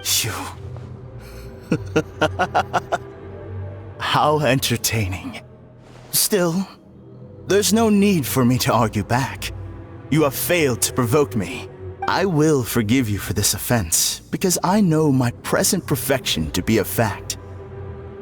You... How entertaining. Still, there's no need for me to argue back. You have failed to provoke me. I will forgive you for this offense, because I know my present perfection to be a fact.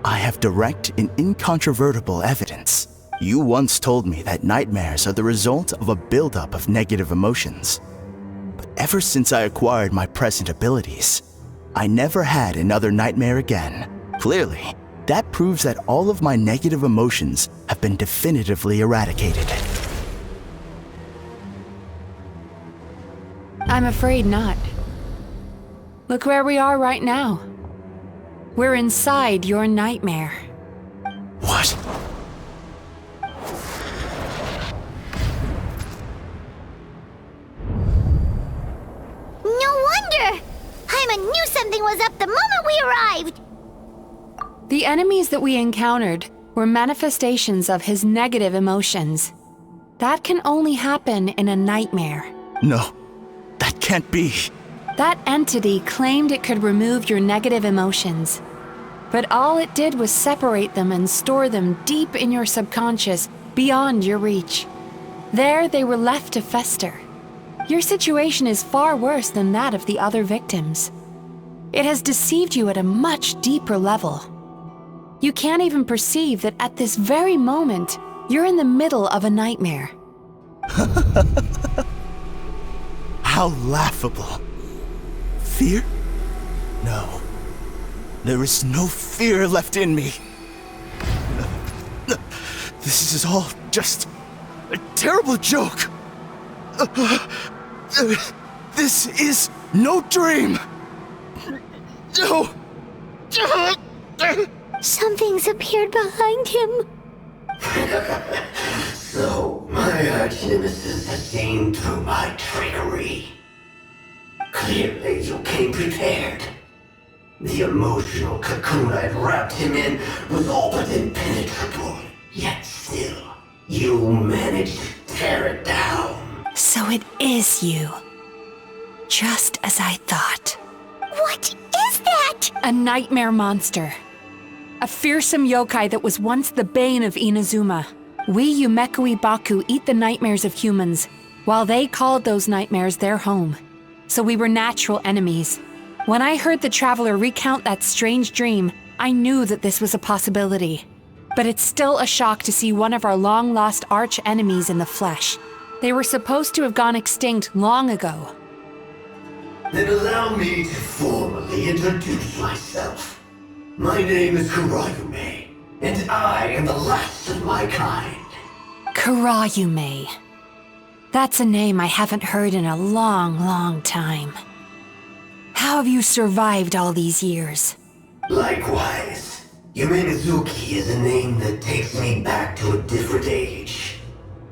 I have direct and incontrovertible evidence. You once told me that nightmares are the result of a buildup of negative emotions. But ever since I acquired my present abilities, I never had another nightmare again. Clearly, that proves that all of my negative emotions have been definitively eradicated. I'm afraid not. Look where we are right now. We're inside your nightmare. What? No wonder! Hyman knew something was up the moment we arrived! The enemies that we encountered were manifestations of his negative emotions. That can only happen in a nightmare. No, that can't be. That entity claimed it could remove your negative emotions. But all it did was separate them and store them deep in your subconscious, beyond your reach. There they were left to fester. Your situation is far worse than that of the other victims. It has deceived you at a much deeper level. You can't even perceive that at this very moment, you're in the middle of a nightmare. How laughable. Fear? No. There is no fear left in me. This is all just a terrible joke. This is no dream. No. Something's appeared behind him. So, my arch-nemesis has seen through my trickery. Clearly, you came prepared. The emotional cocoon I'd wrapped him in was all but impenetrable. Yet still, you managed to tear it down. So it is you. Just as I thought. What is that? A nightmare monster. A fearsome yokai that was once the bane of Inazuma. We Yumekui Baku eat the nightmares of humans, while they called those nightmares their home. So we were natural enemies. When I heard the traveler recount that strange dream, I knew that this was a possibility. But it's still a shock to see one of our long-lost arch-enemies in the flesh. They were supposed to have gone extinct long ago. Then allow me to formally introduce myself. My name is Kurayume, and I am the last of my kind. Kurayume. That's a name I haven't heard in a long, long time. How have you survived all these years? Likewise. Yumenazuki is a name that takes me back to a different age.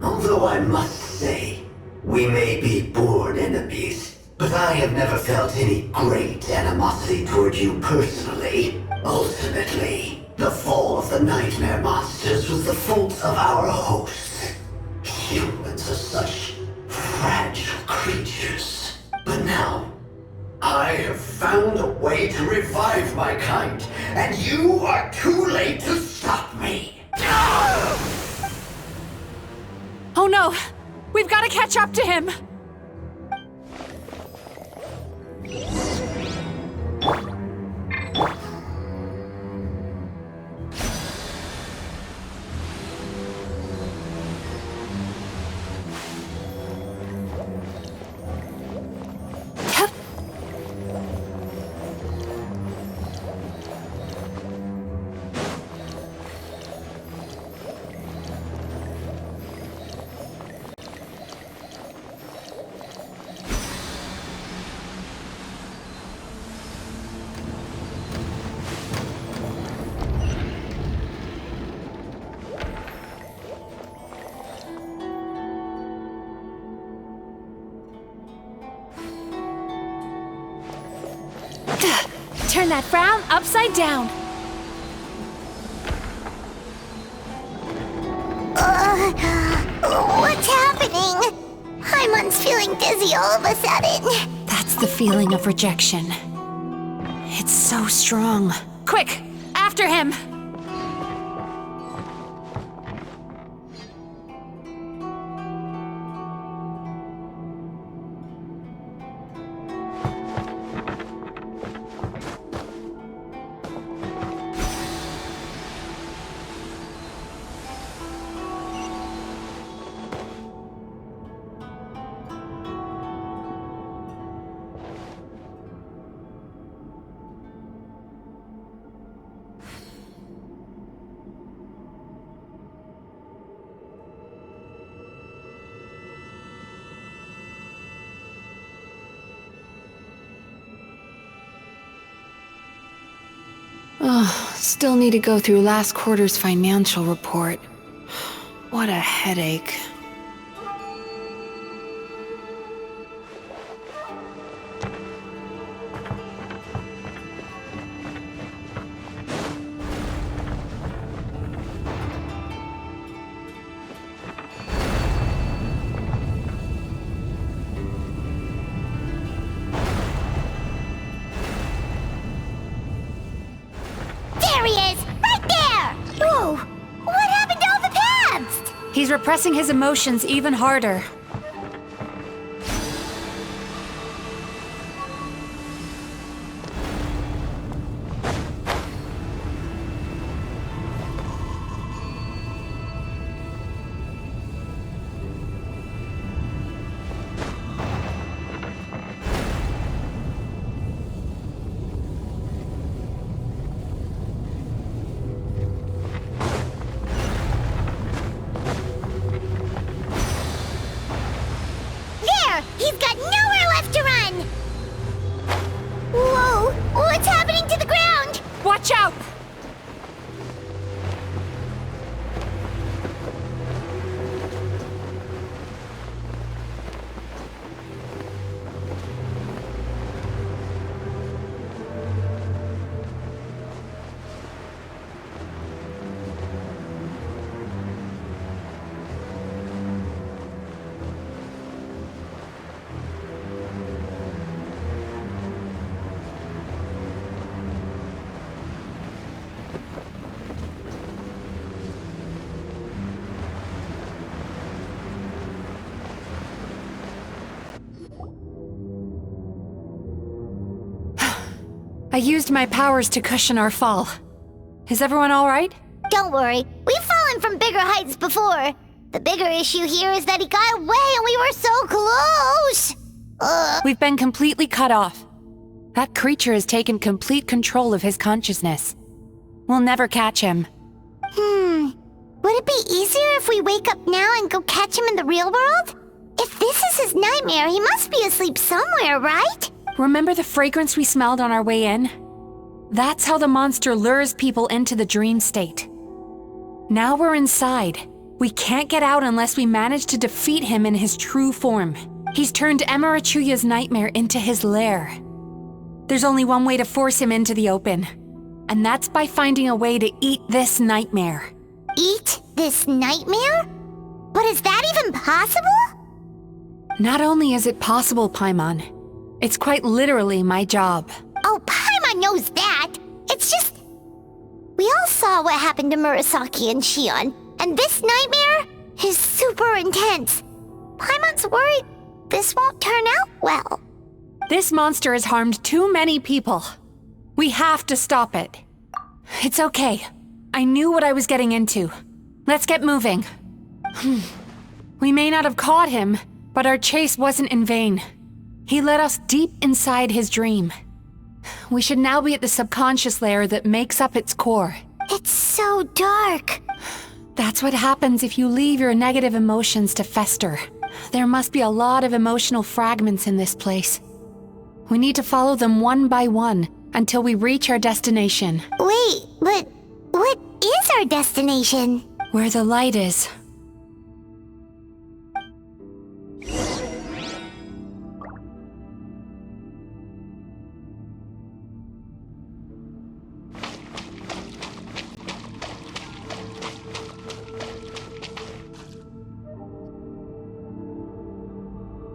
Although I must say, we may be born enemies, but I have never felt any great animosity toward you personally. Ultimately, the fall of the nightmare monsters was the fault of our hosts. Humans are such fragile creatures. But now, I have found a way to revive my kind, and you are too late to stop me. Oh no! We've got to catch up to him! Turn that frown upside down. What's happening? Hyman's feeling dizzy all of a sudden. That's the feeling of rejection. so strong. Quick! After him! Oh, still need to go through last quarter's financial report. What a headache. There he is! Right there! Whoa! What happened to all the paths? He's repressing his emotions even harder. There! He's got nowhere left to run! Whoa! What's happening to the ground? Watch out! I used my powers to cushion our fall. Is everyone all right? Don't worry, we've fallen from bigger heights before. The bigger issue here is that he got away and we were so close! We've been completely cut off. That creature has taken complete control of his consciousness. We'll never catch him. Would it be easier if we wake up now and go catch him in the real world? If this is his nightmare, he must be asleep somewhere, right? Remember the fragrance we smelled on our way in? That's how the monster lures people into the dream state. Now we're inside. We can't get out unless we manage to defeat him in his true form. He's turned Emarachuya's nightmare into his lair. There's only one way to force him into the open, and that's by finding a way to eat this nightmare. Eat this nightmare? But is that even possible? Not only is it possible, Paimon, it's quite literally my job. Oh, Paimon knows that. It's just... We all saw what happened to Murasaki and Shion, and this nightmare is super intense. Paimon's worried this won't turn out well. This monster has harmed too many people. We have to stop it. It's okay. I knew what I was getting into. Let's get moving. We may not have caught him, but our chase wasn't in vain. He led us deep inside his dream. We should now be at the subconscious layer that makes up its core. It's so dark. That's what happens if you leave your negative emotions to fester. There must be a lot of emotional fragments in this place. We need to follow them one by one until we reach our destination. Wait, but what is our destination? Where the light is.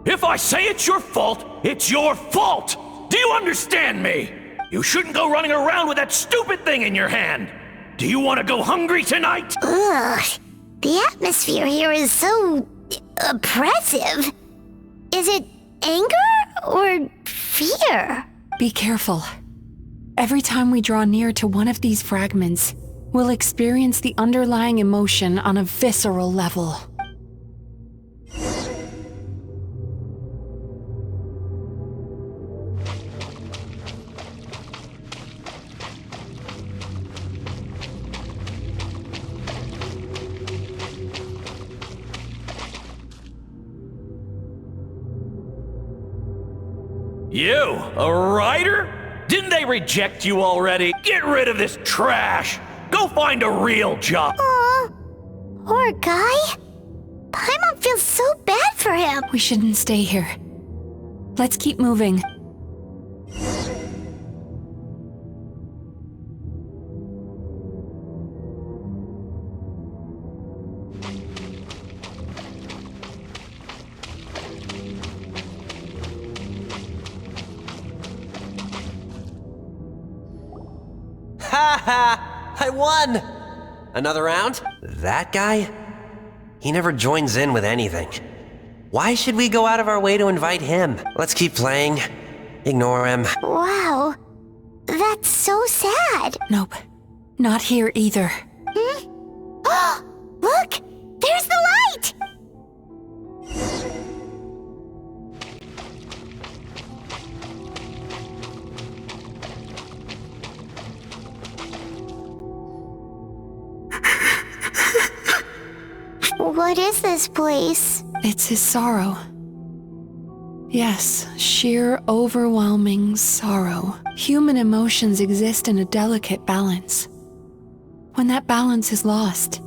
If I say it's your fault, it's your fault! Do you understand me? You shouldn't go running around with that stupid thing in your hand! Do you want to go hungry tonight? Ugh. The atmosphere here is so oppressive. Is it anger or fear? Be careful. Every time we draw near to one of these fragments, we'll experience the underlying emotion on a visceral level. You, a writer? Didn't they reject you already? Get rid of this trash! Go find a real job! Aw, poor guy. Paimon feels so bad for him. We shouldn't stay here. Let's keep moving. Ha ha! I won! Another round? That guy? He never joins in with anything. Why should we go out of our way to invite him? Let's keep playing. Ignore him. Wow, that's so sad. Nope. Not here either. Look, there's the light! What is this place? It's his sorrow. Yes, sheer overwhelming sorrow. Human emotions exist in a delicate balance. When that balance is lost,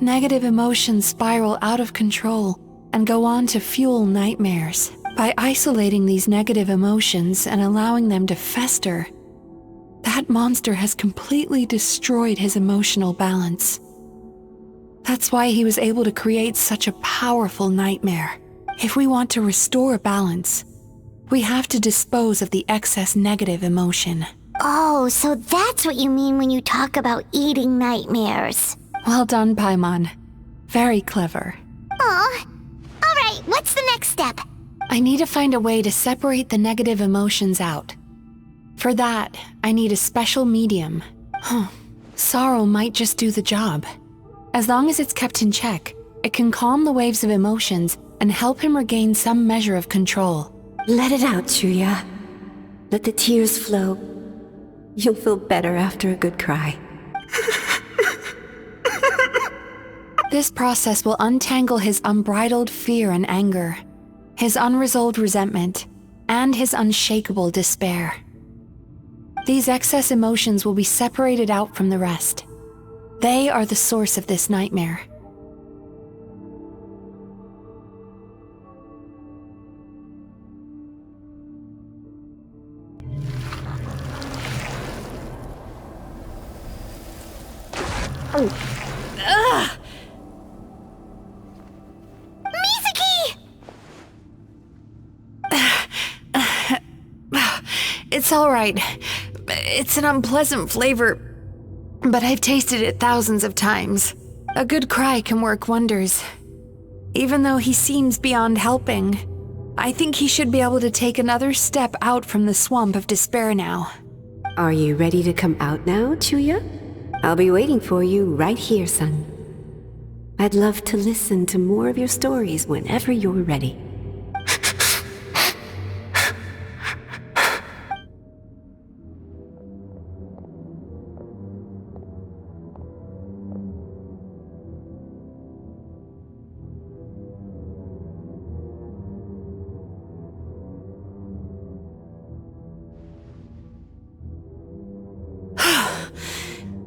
negative emotions spiral out of control and go on to fuel nightmares. By isolating these negative emotions and allowing them to fester, that monster has completely destroyed his emotional balance. That's why he was able to create such a powerful nightmare. If we want to restore balance, we have to dispose of the excess negative emotion. Oh, so that's what you mean when you talk about eating nightmares. Well done, Paimon. Very clever. Aw. Alright, what's the next step? I need to find a way to separate the negative emotions out. For that, I need a special medium. Sorrow might just do the job. As long as it's kept in check, it can calm the waves of emotions and help him regain some measure of control. Let it out, Chuya. Let the tears flow. You'll feel better after a good cry. This process will untangle his unbridled fear and anger, his unresolved resentment, and his unshakable despair. These excess emotions will be separated out from the rest. They are the source of this nightmare. Mizuki! It's all right. It's an unpleasant flavor, but I've tasted it thousands of times. A good cry can work wonders. Even though he seems beyond helping, I think he should be able to take another step out from the swamp of despair now. Are you ready to come out now, Chuya? I'll be waiting for you right here, son. I'd love to listen to more of your stories whenever you're ready.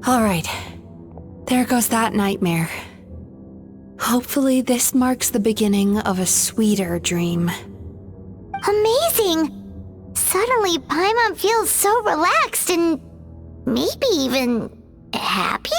All right, there goes that nightmare. Hopefully this marks the beginning of a sweeter dream. Amazing! Suddenly, Paimon feels so relaxed and maybe even happy?